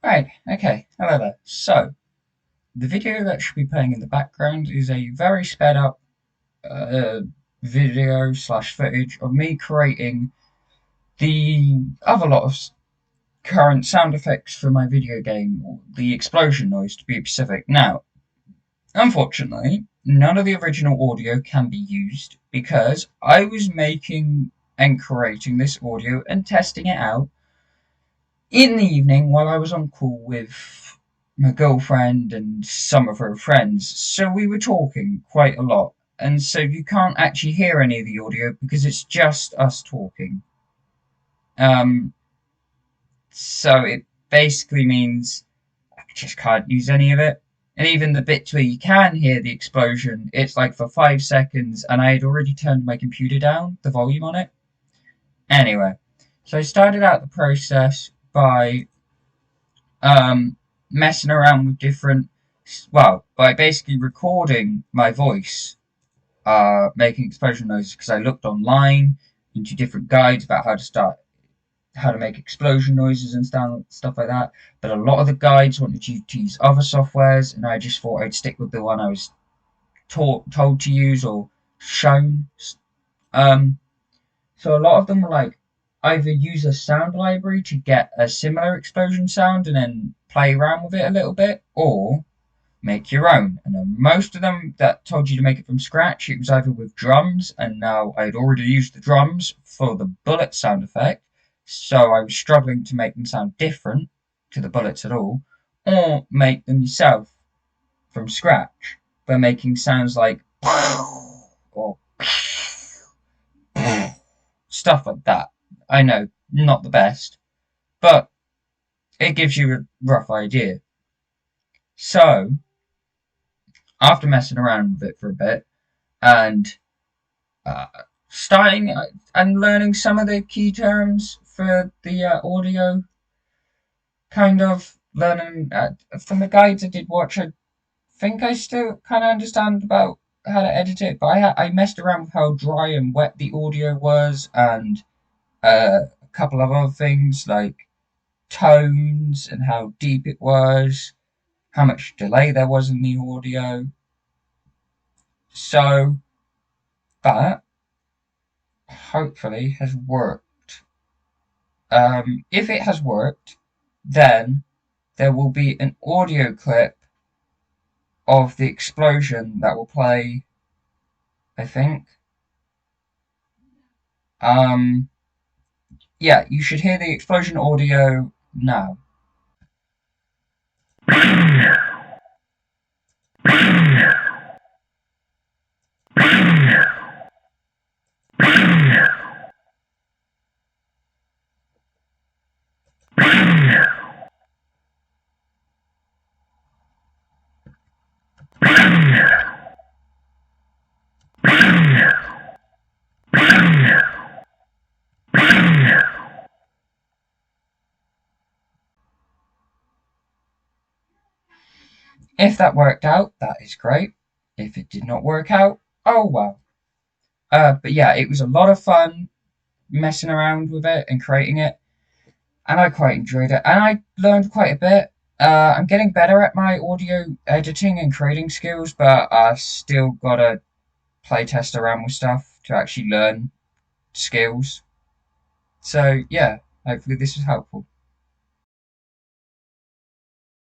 Right, okay, hello there. So, the video that should be playing in the background is a very sped up uh, video slash footage of me creating the other lot of current sound effects for my video game, or the explosion noise to be specific. Now, unfortunately, none of the original audio can be used because I was making and creating this audio and testing it out in the evening while I was on call with my girlfriend and some of her friends. So we were talking quite a lot. And so you can't actually hear any of the audio because it's just us talking. Um, so it basically means I just can't use any of it. And even the bits where you can hear the explosion, it's like for 5 seconds, and I had already turned my computer down, the volume on it. Anyway, so I started out the process by um, messing around with different, well, by basically recording my voice, making explosion noises because I looked online into different guides about how to make explosion noises and stuff like that. But a lot of the guides wanted you to use other softwares, and I just thought I'd stick with the one I was told to use or shown. Um, so a lot of them were like either use a sound library to get a similar explosion sound and then play around with it a little bit, or make your own. And most of them that told you to make it from scratch, it was either with drums, and now I'd already used the drums for the bullet sound effect, so I was struggling to make them sound different to the bullets at all, or make them yourself from scratch by making sounds like or stuff like that. I know, not the best, but it gives you a rough idea. So, after messing around with it for a bit and uh, starting and learning some of the key terms for the audio, kind of learning from the guides I did watch, I think I still kind of understand about how to edit it, but I messed around with how dry and wet the audio was and a couple of other things like tones and how deep it was, how much delay there was in the audio. So that hopefully has worked. If it has worked, then there will be an audio clip of the explosion that will play, I think. Um, yeah, you should hear the explosion audio now. If that worked out, that is great. If it did not work out, oh well. But yeah, it was a lot of fun messing around with it and creating it, and I quite enjoyed it, and I learned quite a bit. I'm getting better at my audio editing and creating skills, but I still gotta play test around with stuff to actually learn skills. So yeah, hopefully this was helpful.